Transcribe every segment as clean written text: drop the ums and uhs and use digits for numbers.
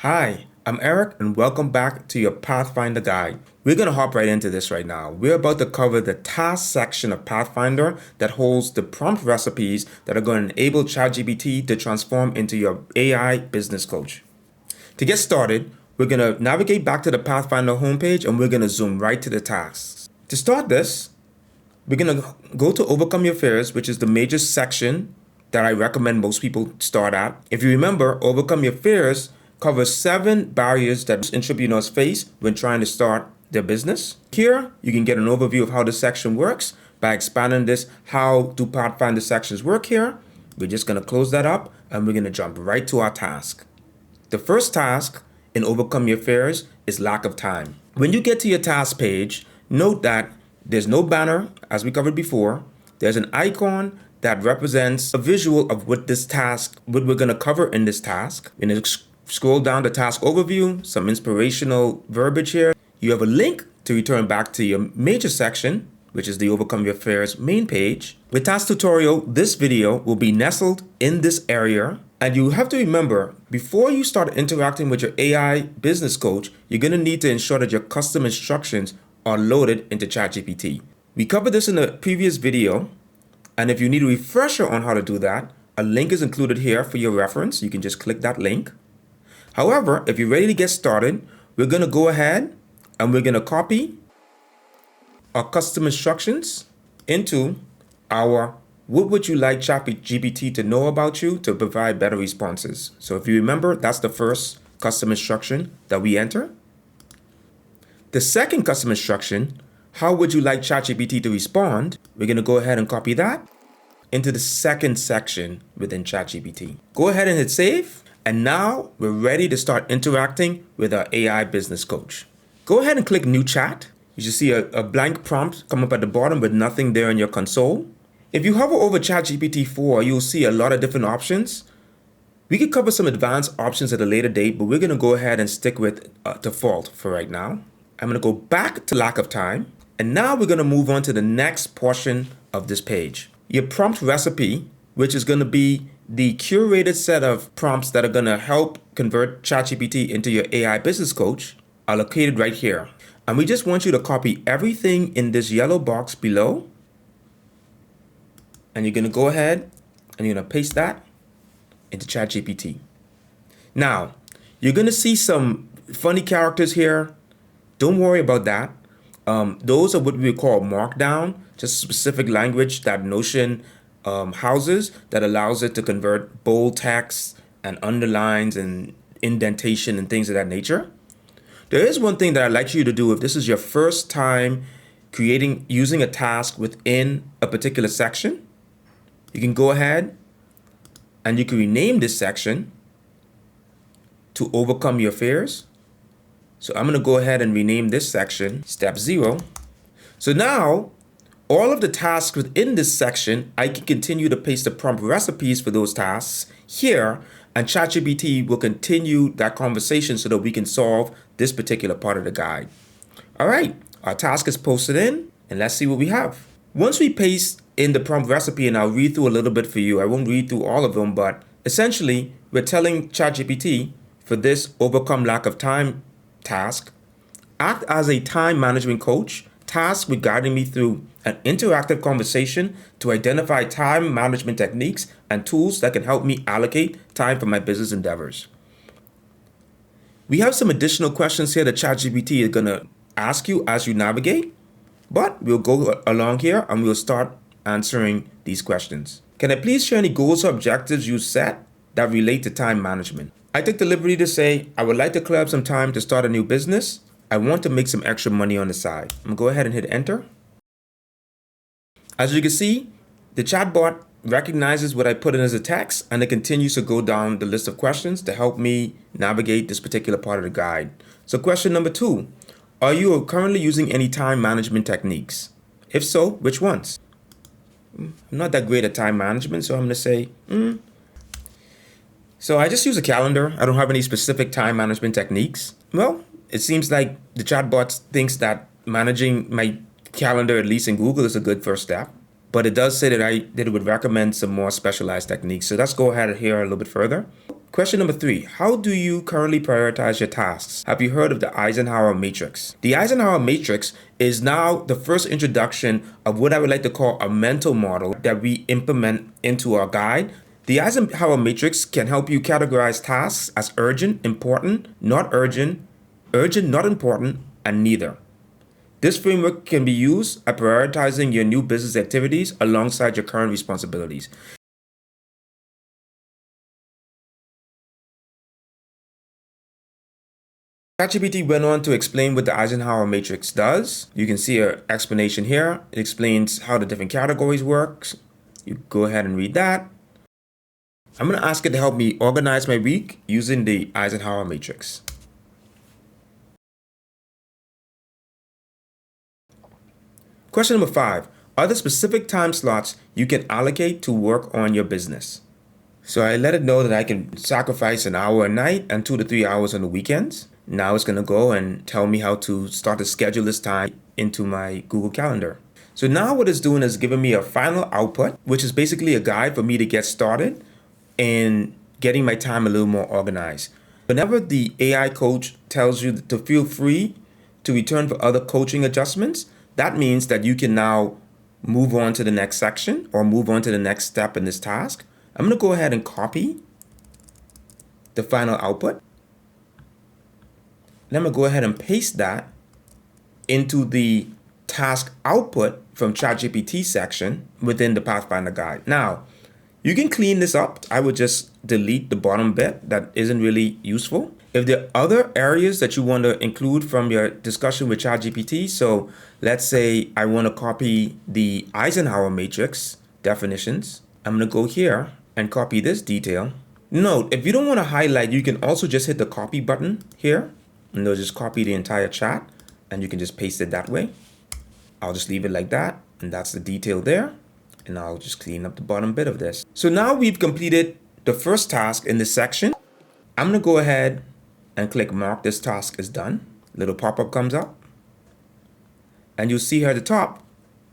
Hi, I'm Eric and welcome back to your PathFinder guide. We're going to hop right into this right now. We're about to cover the task section of PathFinder that holds the prompt recipes that are going to enable ChatGPT to transform into your AI business coach. To get started, we're going to navigate back to the PathFinder homepage and we're going to zoom right to the tasks. To start this, we're going to go to Overcome Your Fears, which is the major section that I recommend most people start at. If you remember, Overcome Your Fears covers 7 barriers that entrepreneurs face when trying to start their business. Here, you can get an overview of how this section works by expanding this. How do PathFinder sections work here? We're just going to close that up and we're going to jump right to our task. The first task in Overcome Your Fears is lack of time. When you get to your task page, note that there's no banner, as we covered before. There's an icon that represents a visual of what we're going to cover in this task. Scroll down the task overview, some inspirational verbiage here. You have a link to return back to your major section, which is the Overcome Your Fears main page. With task tutorial, this video will be nestled in this area. And you have to remember, before you start interacting with your AI business coach, you're going to need to ensure that your custom instructions are loaded into ChatGPT. We covered this in a previous video. And if you need a refresher on how to do that, a link is included here for your reference. You can just click that link. However, if you're ready to get started, we're going to go ahead and we're going to copy our custom instructions into our what would you like ChatGPT to know about you to provide better responses. So if you remember, that's the first custom instruction that we enter. The second custom instruction, how would you like ChatGPT to respond? We're going to go ahead and copy that into the second section within ChatGPT. Go ahead and hit save. And now we're ready to start interacting with our AI business coach. Go ahead and click New Chat. You should see a blank prompt come up at the bottom with nothing there in your console. If you hover over ChatGPT 4, you'll see a lot of different options. We could cover some advanced options at a later date, but we're going to go ahead and stick with default for right now. I'm going to go back to lack of time. And now we're going to move on to the next portion of this page. Your prompt recipe, which is going to be the curated set of prompts that are going to help convert ChatGPT into your AI business coach, are located right here. And we just want you to copy everything in this yellow box below. And you're going to go ahead and you're going to paste that into ChatGPT. Now, you're going to see some funny characters here. Don't worry about that. Those are what we call markdown, just specific language that Notion houses that allows it to convert bold text and underlines and indentation and things of that nature. There is one thing that I'd like you to do if this is your first time using a task within a particular section. You can go ahead and you can rename this section to Overcome Your Fears. So I'm going to go ahead and rename this section Step 0. So now all of the tasks within this section, I can continue to paste the prompt recipes for those tasks here, and ChatGPT will continue that conversation so that we can solve this particular part of the guide. All right, our task is posted in, and let's see what we have. Once we paste in the prompt recipe, and I'll read through a little bit for you, I won't read through all of them, but essentially, we're telling ChatGPT for this overcome lack of time task, act as a time management coach, task with guiding me through an interactive conversation to identify time management techniques and tools that can help me allocate time for my business endeavors. We have some additional questions here that ChatGPT is going to ask you as you navigate, but we'll go along here and we'll start answering these questions. Can I please share any goals or objectives you set that relate to time management? I took the liberty to say, I would like to clear up some time to start a new business. I want to make some extra money on the side. I'm going to go ahead and hit enter. As you can see, the chatbot recognizes what I put in as a text and it continues to go down the list of questions to help me navigate this particular part of the guide. So question number 2, are you currently using any time management techniques? If so, which ones? I'm not that great at time management, so I'm going to say, So I just use a calendar. I don't have any specific time management techniques. Well, it seems like the chatbot thinks that managing my calendar, at least in Google, is a good first step. but it does say that it would recommend some more specialized techniques. So let's go ahead and hear a little bit further. Question number 3, how do you currently prioritize your tasks? Have you heard of the Eisenhower matrix? The Eisenhower matrix is now the first introduction of what I would like to call a mental model that we implement into our guide. The Eisenhower matrix can help you categorize tasks as urgent, important, not urgent, urgent, not important, and neither. This framework can be used at prioritizing your new business activities alongside your current responsibilities. ChatGPT went on to explain what the Eisenhower matrix does. You can see an explanation here. It explains how the different categories work. You go ahead and read that. I'm going to ask it to help me organize my week using the Eisenhower matrix. Question number 5, are there specific time slots you can allocate to work on your business? So I let it know that I can sacrifice an hour a night and 2 to 3 hours on the weekends. Now it's going to go and tell me how to start to schedule this time into my Google Calendar. So now what it's doing is giving me a final output, which is basically a guide for me to get started and getting my time a little more organized. Whenever the AI coach tells you to feel free to return for other coaching adjustments, that means that you can now move on to the next section or move on to the next step in this task. I'm going to go ahead and copy the final output. And I'm going to go ahead and paste that into the task output from ChatGPT section within the PathFinder guide. Now, you can clean this up. I would just delete the bottom bit that isn't really useful. If there are other areas that you want to include from your discussion with ChatGPT, so let's say I want to copy the Eisenhower matrix definitions. I'm going to go here and copy this detail. Note, if you don't want to highlight, you can also just hit the copy button here. And they'll just copy the entire chat and you can just paste it that way. I'll just leave it like that. And that's the detail there. And I'll just clean up the bottom bit of this. So now we've completed the first task in this section. I'm going to go ahead and click mark this task is done. Little pop-up comes up. And you'll see here at the top,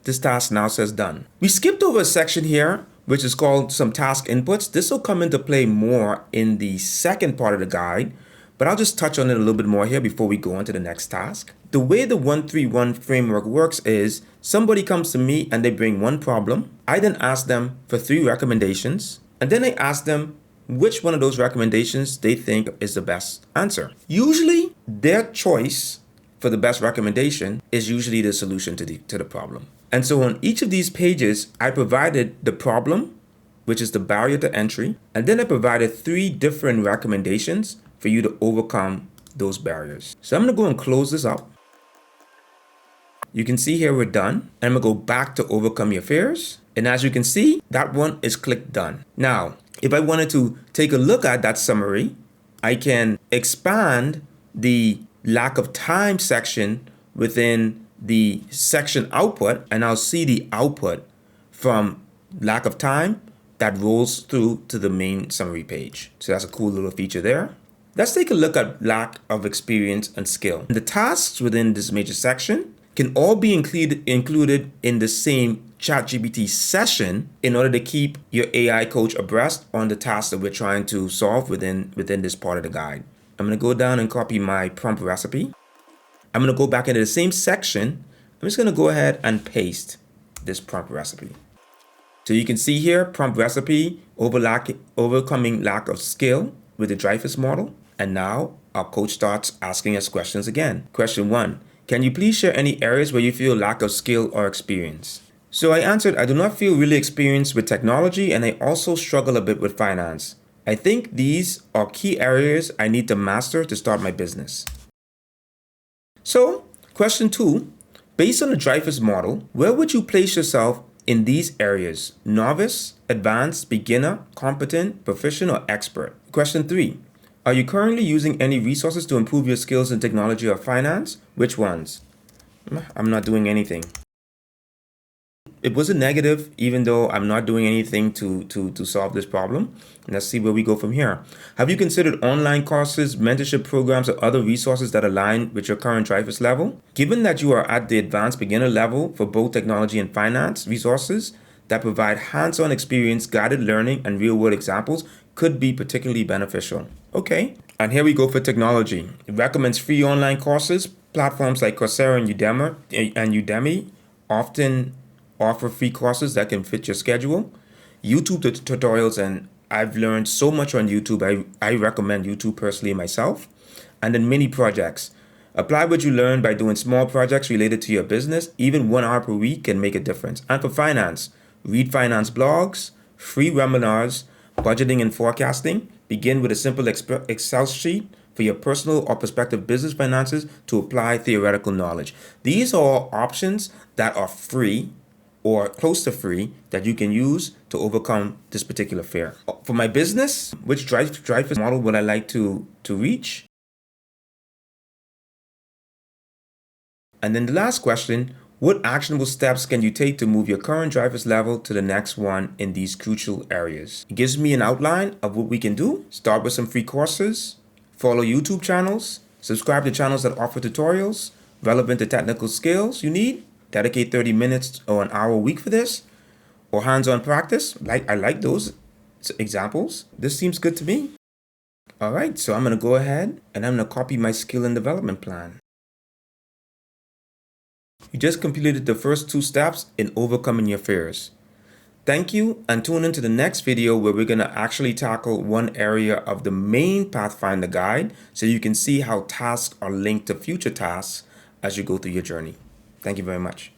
this task now says done. We skipped over a section here, which is called some task inputs. This will come into play more in the second part of the guide. But I'll just touch on it a little bit more here before we go on to the next task. The way the 131 framework works is somebody comes to me and they bring one problem. I then ask them for 3 recommendations. And then I ask them which one of those recommendations they think is the best answer. Usually their choice for the best recommendation is usually the solution to the problem. And so on each of these pages, I provided the problem, which is the barrier to entry. And then I provided 3 different recommendations for you to overcome those barriers. So I'm going to go and close this up. You can see here we're done. And I'm going to go back to overcome your fears. And as you can see, that one is clicked done. Now, if I wanted to take a look at that summary, I can expand the lack of time section within the section output, and I'll see the output from lack of time that rolls through to the main summary page. So that's a cool little feature there. Let's take a look at lack of experience and skill. The tasks within this major section can all be included in the same ChatGPT session in order to keep your AI coach abreast on the tasks that we're trying to solve within this part of the guide. I'm going to go down and copy my prompt recipe. I'm going to go back into the same section. I'm just going to go ahead and paste this prompt recipe. So you can see here, prompt recipe, overcoming lack of skill with the Dreyfus model. And now our coach starts asking us questions again. Question 1, can you please share any areas where you feel lack of skill or experience? So I answered, I do not feel really experienced with technology, and I also struggle a bit with finance. I think these are key areas I need to master to start my business. So question 2, based on the Dreyfus model, where would you place yourself in these areas? Novice, advanced, beginner, competent, proficient, or expert? Question 3, are you currently using any resources to improve your skills in technology or finance? Which ones? I'm not doing anything. It was a negative, even though I'm not doing anything to solve this problem. And let's see where we go from here. Have you considered online courses, mentorship programs, or other resources that align with your current Dreyfus level? Given that you are at the advanced beginner level for both technology and finance resources, that provide hands-on experience, guided learning, and real-world examples could be particularly beneficial. Okay, and here we go for technology. It recommends free online courses. Platforms like Coursera and Udemy often offer free courses that can fit your schedule. YouTube tutorials, and I've learned so much on YouTube. I recommend YouTube personally myself. And then mini projects. Apply what you learn by doing small projects related to your business. Even 1 hour per week can make a difference. And for finance, read finance blogs, free webinars, budgeting and forecasting. Begin with a simple Excel sheet for your personal or prospective business finances to apply theoretical knowledge. These are options that are free or close to free that you can use to overcome this particular fear. For my business, which drive model would I like to reach? And then the last question, what actionable steps can you take to move your current driver's level to the next one in these crucial areas? It gives me an outline of what we can do. Start with some free courses, follow YouTube channels, subscribe to channels that offer tutorials relevant to technical skills you need, dedicate 30 minutes or an hour a week for this, or hands-on practice. I like those examples. This seems good to me. All right, so I'm gonna go ahead and I'm gonna copy my skill and development plan. You just completed the first 2 steps in overcoming your fears. Thank you, and tune into the next video where we're going to actually tackle one area of the main PathFinder guide so you can see how tasks are linked to future tasks as you go through your journey. Thank you very much.